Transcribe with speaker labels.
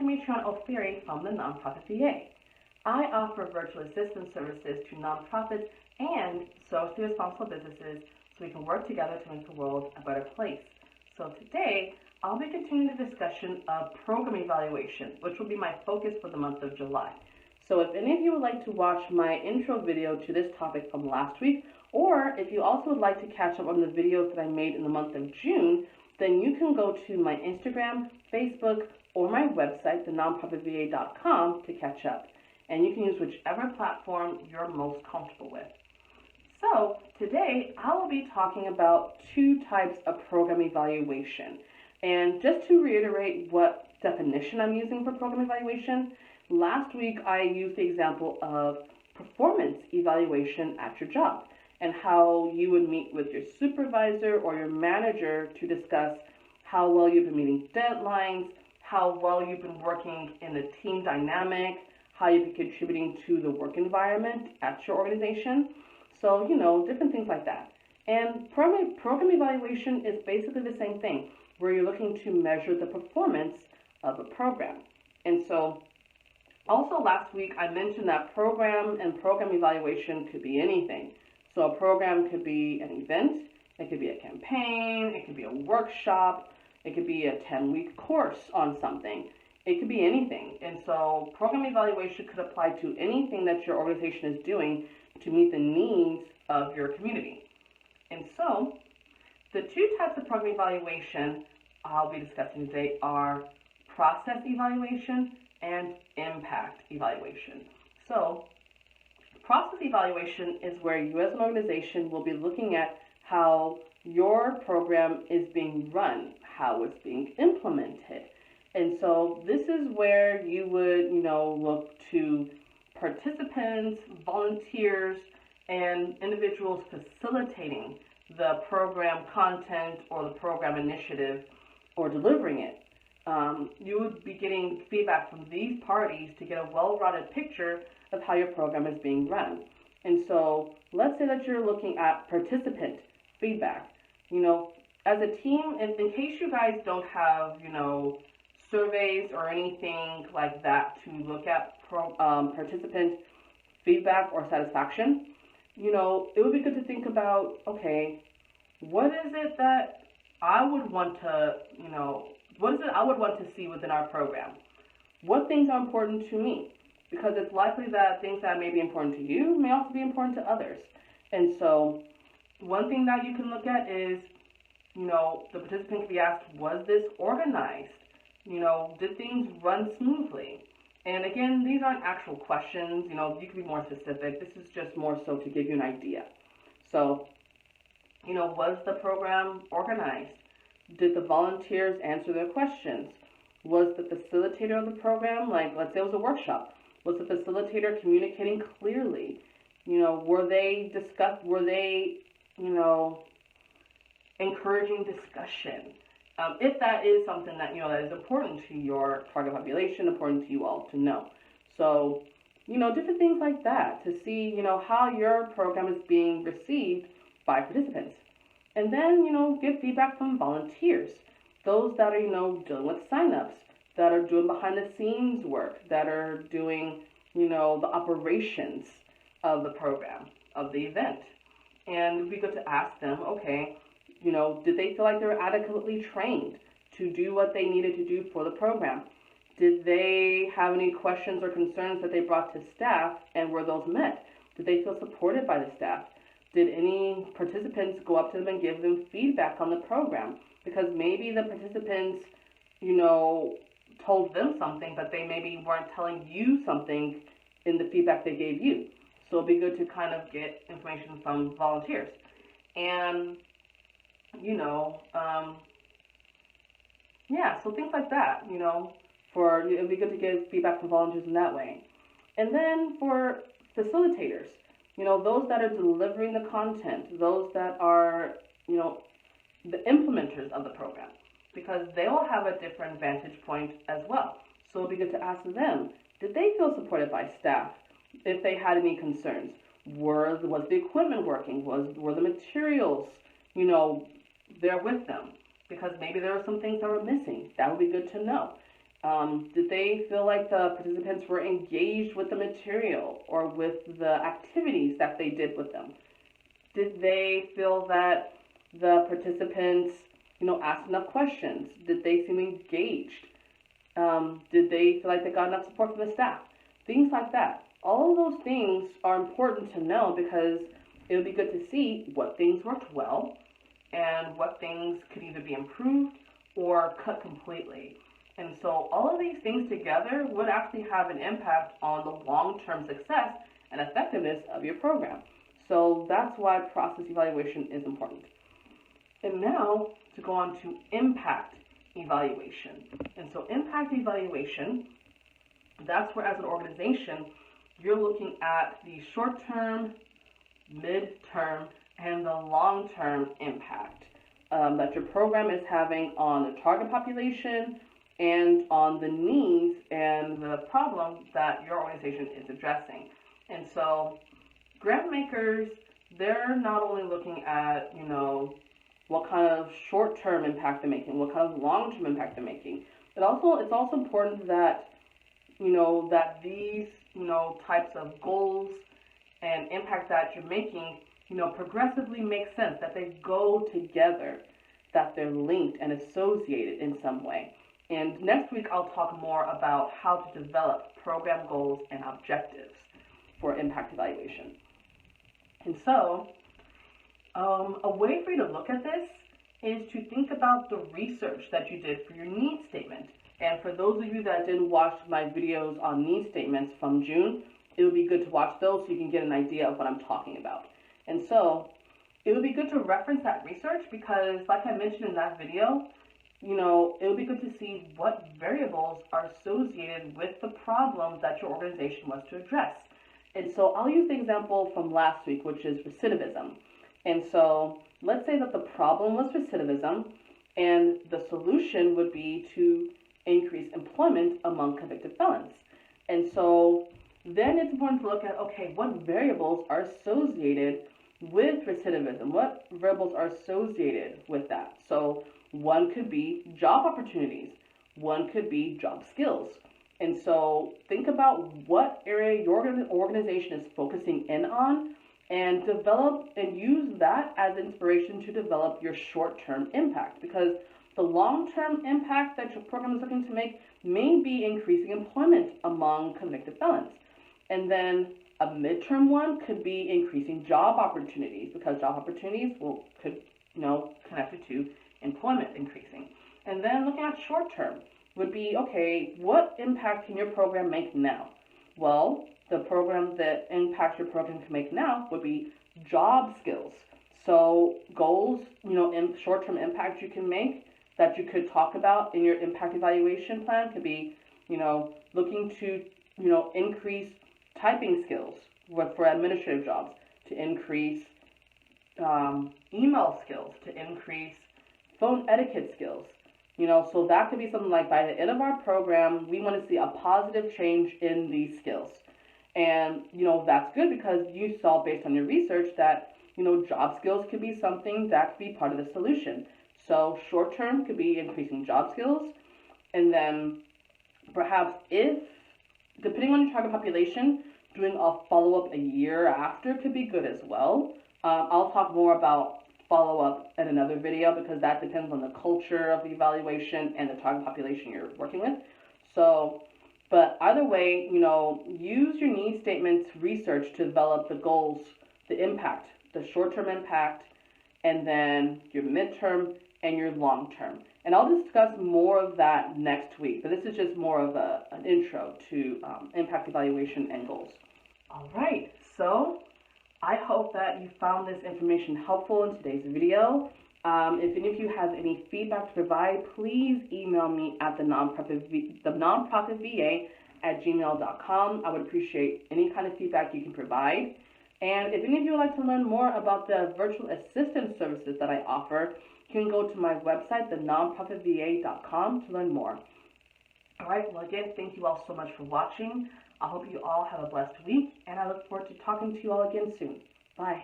Speaker 1: Demetriana O'Ferry from the Nonprofit VA. I offer virtual assistant services to nonprofits and socially responsible businesses so we can work together to make the world a better place. So today, I'll be continuing the discussion of program evaluation, which will be my focus for the month of July. So if any of you would like to watch my intro video to this topic from last week, or if you also would like to catch up on the videos that I made in the month of June, then you can go to my Instagram, Facebook, or my website, thenonprofitva.com, to catch up. And you can use whichever platform you're most comfortable with. So today I will be talking about two types of program evaluation. And just to reiterate what definition I'm using for program evaluation, last week I used the example of performance evaluation at your job, and how you would meet with your supervisor or your manager to discuss how well you've been meeting deadlines, how well you've been working in the team dynamic, how you've been contributing to the work environment at your organization. So, different things like that. And program evaluation is basically the same thing, where you're looking to measure the performance of a program. And so, also last week I mentioned that program evaluation could be anything. So a program could be an event, it could be a campaign, it could be a workshop, it could be a 10-week course on something. It could be anything. And so program evaluation could apply to anything that your organization is doing to meet the needs of your community. And so the two types of program evaluation I'll be discussing today are process evaluation and impact evaluation. So process evaluation is where you as an organization will be looking at how your program is being run, how it's being implemented. And so this is where you would, look to participants, volunteers, and individuals facilitating the program content or the program initiative or delivering it. You would be getting feedback from these parties to get a well-rounded picture of how your program is being run. And so let's say that you're looking at participant feedback. As a team, in case you guys don't have, surveys or anything like that to look at participant feedback or satisfaction, it would be good to think about, okay, what is it that I would want to, what is it I would want to see within our program? What things are important to me? Because it's likely that things that may be important to you may also be important to others. And so one thing that you can look at is, the participant can be asked, was this organized? Did things run smoothly? And again, these aren't actual questions. You can be more specific. This is just more so to give you an idea. So, was the program organized? Did the volunteers answer their questions? Was the facilitator of the program, let's say it was a workshop, was the facilitator communicating clearly? Were they encouraging discussion? If that is something that, that is important to your target population, important to you all to know. So, different things like that to see, how your program is being received by participants. And then, give feedback from volunteers, those that are, dealing with signups, that are doing behind the scenes work, that are doing, the operations of the program, of the event. And it would be good to ask them, okay, did they feel like they were adequately trained to do what they needed to do for the program? Did they have any questions or concerns that they brought to staff, and were those met? Did they feel supported by the staff? Did any participants go up to them and give them feedback on the program? Because maybe the participants, told them something, but they maybe weren't telling you something in the feedback they gave you. So it'd be good to kind of get information from volunteers. And, so things like that, it'd be good to get feedback from volunteers in that way. And then for facilitators, those that are delivering the content, those that are, the implementers of the program, because they will have a different vantage point as well. So it'd be good to ask them, did they feel supported by staff? If they had any concerns, was the equipment working? Were the materials, there with them? Because maybe there were some things that were missing. That would be good to know. Did they feel like the participants were engaged with the material or with the activities that they did with them? Did they feel that the participants, asked enough questions? Did they seem engaged? Did they feel like they got enough support from the staff? Things like that. All of those things are important to know because it would be good to see what things worked well and what things could either be improved or cut completely. And so all of these things together would actually have an impact on the long-term success and effectiveness of your program. So that's why process evaluation is important. And now to go on to impact evaluation. And so impact evaluation, that's where as an organization, you're looking at the short-term, mid-term, and the long-term impact that your program is having on the target population and on the needs and the problem that your organization is addressing. And so grant makers, they're not only looking at, what kind of short-term impact they're making, what kind of long-term impact they're making. It's also important that, that these, types of goals and impact that you're making, progressively make sense, that they go together, that they're linked and associated in some way. And next week, I'll talk more about how to develop program goals and objectives for impact evaluation. And so, a way for you to look at this is to think about the research that you did for your needs statement. And for those of you that didn't watch my videos on needs statements from June, it would be good to watch those so you can get an idea of what I'm talking about. And so, it would be good to reference that research because, like I mentioned in that video, it would be good to see what variables are associated with the problem that your organization wants to address. And so I'll use the example from last week, which is recidivism. And so let's say that the problem was recidivism, and the solution would be to increase employment among convicted felons. And so then it's important to look at, okay, what variables are associated with recidivism? What variables are associated with that? So one could be job opportunities. One could be job skills. And so think about what area your organization is focusing in on and develop and use that as inspiration to develop your short-term impact, because the long-term impact that your program is looking to make may be increasing employment among convicted felons. And then a midterm one could be increasing job opportunities, because job opportunities could connected to employment increasing. And then looking at short-term would be, okay, what impact can your program make now? Well, the program that impact your program can make now would be job skills. So goals, in short-term impact you can make that you could talk about in your impact evaluation plan could be, looking to, increase typing skills for administrative jobs, to increase email skills, to increase phone etiquette skills. So that could be something like, by the end of our program, we want to see a positive change in these skills. And, that's good because you saw based on your research that, job skills could be something that could be part of the solution. So short term could be increasing job skills. And then perhaps depending on your target population, doing a follow-up a year after could be good as well. I'll talk more about follow-up in another video because that depends on the culture of the evaluation and the target population you're working with. So, but either way, use your needs statements research to develop the goals, the impact, the short-term impact, and then your midterm and your long-term. And I'll discuss more of that next week, but this is just more of an intro to impact evaluation and goals. All right, so I hope that you found this information helpful in today's video. If any of you have any feedback to provide, please email me at the nonprofitva@gmail.com. I would appreciate any kind of feedback you can provide. And if any of you would like to learn more about the virtual assistant services that I offer, you can go to my website, thenonprofitva.com, to learn more. All right, well, again, thank you all so much for watching. I hope you all have a blessed week, and I look forward to talking to you all again soon. Bye.